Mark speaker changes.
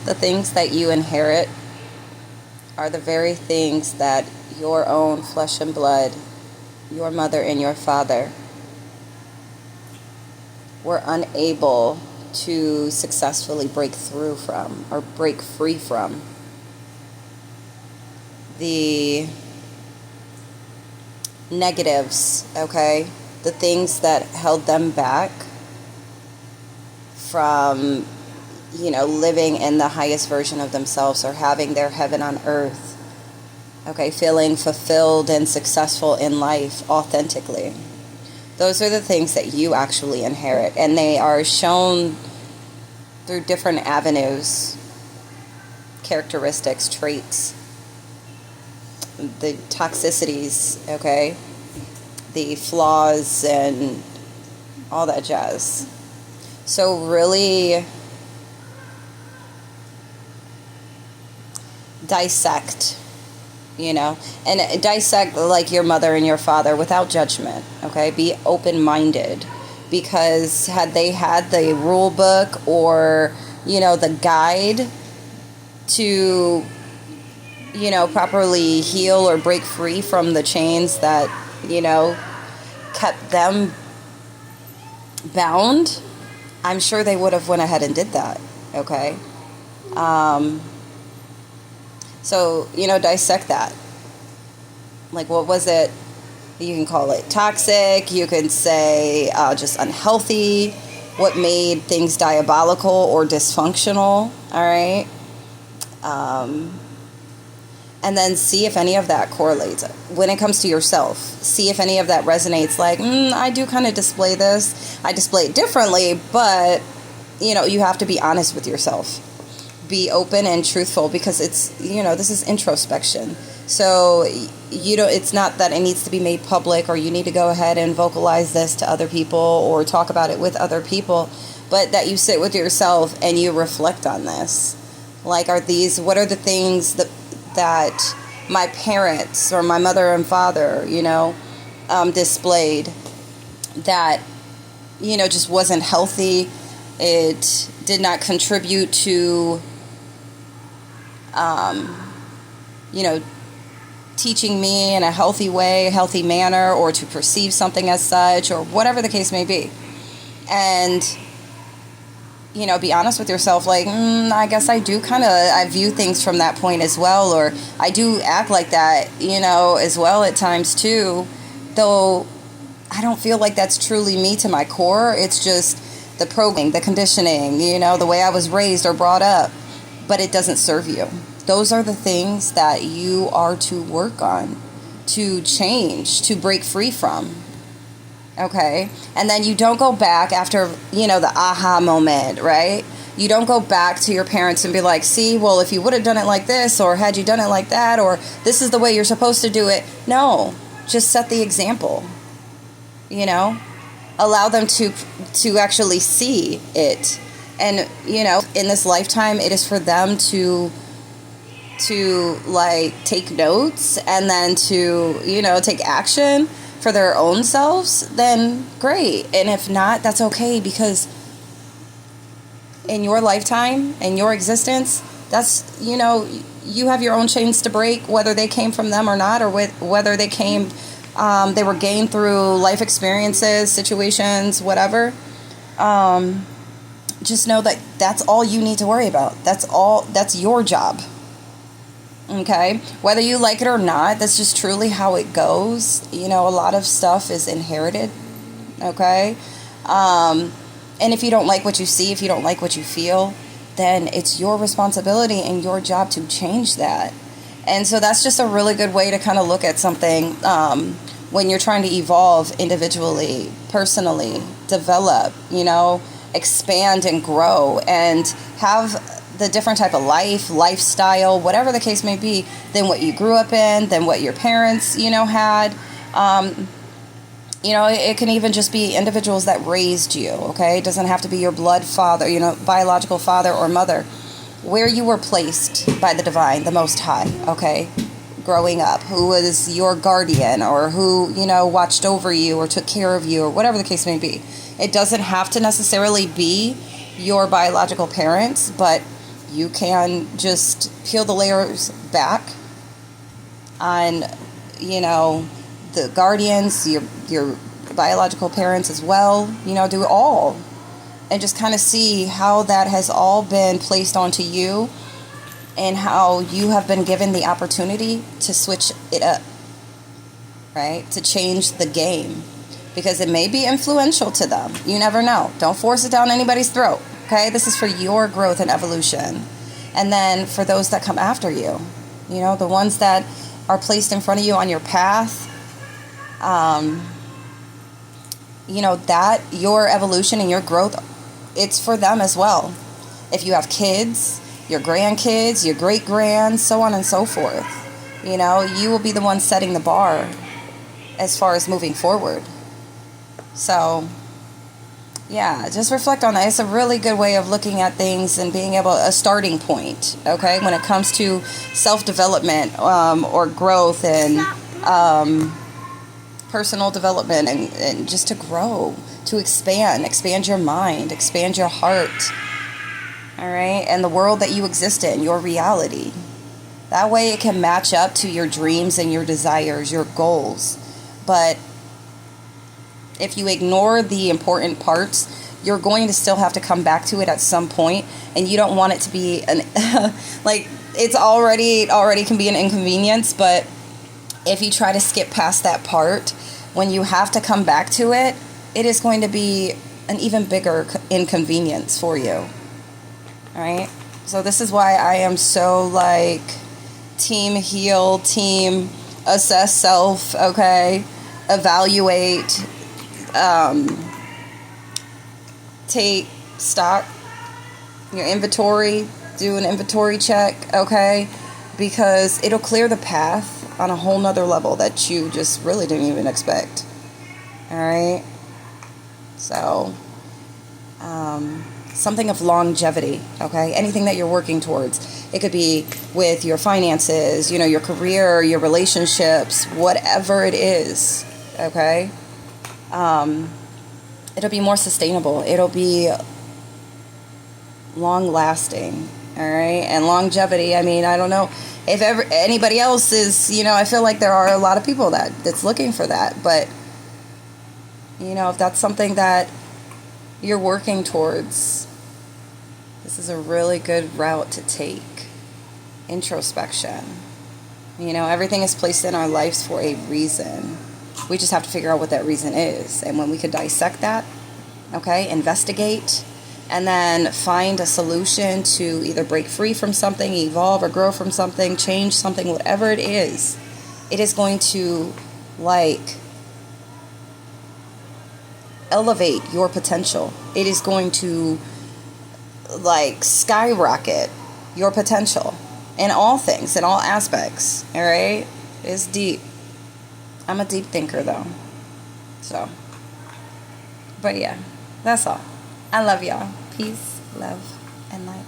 Speaker 1: The things that you inherit are the very things that your own flesh and blood, your mother and your father, were unable to successfully break through from or break free from. The negatives, okay? The things that held them back from, living in the highest version of themselves or having their heaven on earth, okay? Feeling fulfilled and successful in life authentically. Those are the things that you actually inherit, and they are shown through different avenues, characteristics, traits, the toxicities, okay, the flaws, and all that jazz. So really dissect, and dissect like your mother and your father without judgment, okay? Be open-minded, because had they had the rule book or, the guide to, properly heal or break free from the chains that, kept them bound, I'm sure they would have went ahead and did that, okay? So, dissect that. Like, what was it? You can call it toxic. You can say just unhealthy. What made things diabolical or dysfunctional, all right? And then see if any of that correlates. When it comes to yourself, see if any of that resonates. Like, I do kind of display this. I display it differently, but, you have to be honest with yourself. Be open and truthful, because it's, this is introspection. So, it's not that it needs to be made public, or you need to go ahead and vocalize this to other people or talk about it with other people, but that you sit with yourself and you reflect on this. Like, what are the things that my parents or my mother and father, displayed that, just wasn't healthy. It did not contribute to, teaching me in a healthy way, healthy manner, or to perceive something as such, or whatever the case may be. And, be honest with yourself, like, I guess I view things from that point as well, or I do act like that, as well at times too, though I don't feel like that's truly me to my core. It's just the programming, the conditioning, the way I was raised or brought up, but it doesn't serve you. Those are the things that you are to work on, to change, to break free from. Okay? And then you don't go back after, the aha moment, right? You don't go back to your parents and be like, see, well, if you would have done it like this, or had you done it like that, or this is the way you're supposed to do it. No, just set the example, Allow them to actually see it. And, in this lifetime, it is for them to like take notes and then to, take action for their own selves, then great. And if not, that's okay, because in your lifetime, in your existence, that's, you have your own chains to break, whether they came from them or not, or whether they they were gained through life experiences, situations, whatever. Just know that that's all you need to worry about. That's your job. Okay? Whether you like it or not, that's just truly how it goes. A lot of stuff is inherited. Okay? And if you don't like what you see, if you don't like what you feel, then it's your responsibility and your job to change that. And so that's just a really good way to kind of look at something when you're trying to evolve individually, personally, develop, expand and grow, and have the different type of lifestyle, whatever the case may be, than what you grew up in, than what your parents, had. It can even just be individuals that raised you, okay? It doesn't have to be your blood father, biological father or mother. Where you were placed by the divine, the Most High, okay? Growing up, who was your guardian, or who, watched over you or took care of you, or whatever the case may be. It doesn't have to necessarily be your biological parents, but you can just peel the layers back on, you know, the guardians, your biological parents as well, you know, do it all. And just kind of see how that has all been placed onto you and how you have been given the opportunity to switch it up, right? To change the game. Because it may be influential to them. You never know. Don't force it down anybody's throat, okay? This is for your growth and evolution. And then for those that come after you, you know, the ones that are placed in front of you on your path, you know, that your evolution and your growth, it's for them as well. If you have kids, your grandkids, your great-grands, so on and so forth, you know, you will be the one setting the bar as far as moving forward. So, yeah, just reflect on that. It's a really good way of looking at things and being able, a starting point, okay, when it comes to self-development or growth and personal development and just to grow, to expand your mind, expand your heart, all right, and the world that you exist in, your reality. That way it can match up to your dreams and your desires, your goals. But if you ignore the important parts, you're going to still have to come back to it at some point, and you don't want it to be an like it already can be an inconvenience. But if you try to skip past that part, when you have to come back to it, it is going to be an even bigger inconvenience for you. All right? So this is why I am so like team heal, team assess self, okay? Evaluate, take stock, your inventory, do an inventory check, okay? Because it'll clear the path on a whole nother level that you just really didn't even expect. All right? So, something of longevity, okay? Anything that you're working towards. It could be with your finances, you know, your career, your relationships, whatever it is, okay? It'll be more sustainable. It'll be long-lasting, all right? And longevity, I mean, I don't know if ever anybody else is, you know, I feel like there are a lot of people that's looking for that. But, you know, if that's something that you're working towards, this is a really good route to take. Introspection. You know, everything is placed in our lives for a reason. We just have to figure out what that reason is. And when we could dissect that, okay, investigate, and then find a solution to either break free from something, evolve or grow from something, change something, whatever it is going to, like, elevate your potential. It is going to, like, skyrocket your potential in all things, in all aspects, all right? It's deep. I'm a deep thinker, though. So, but yeah, that's all. I love y'all. Peace, love, and light.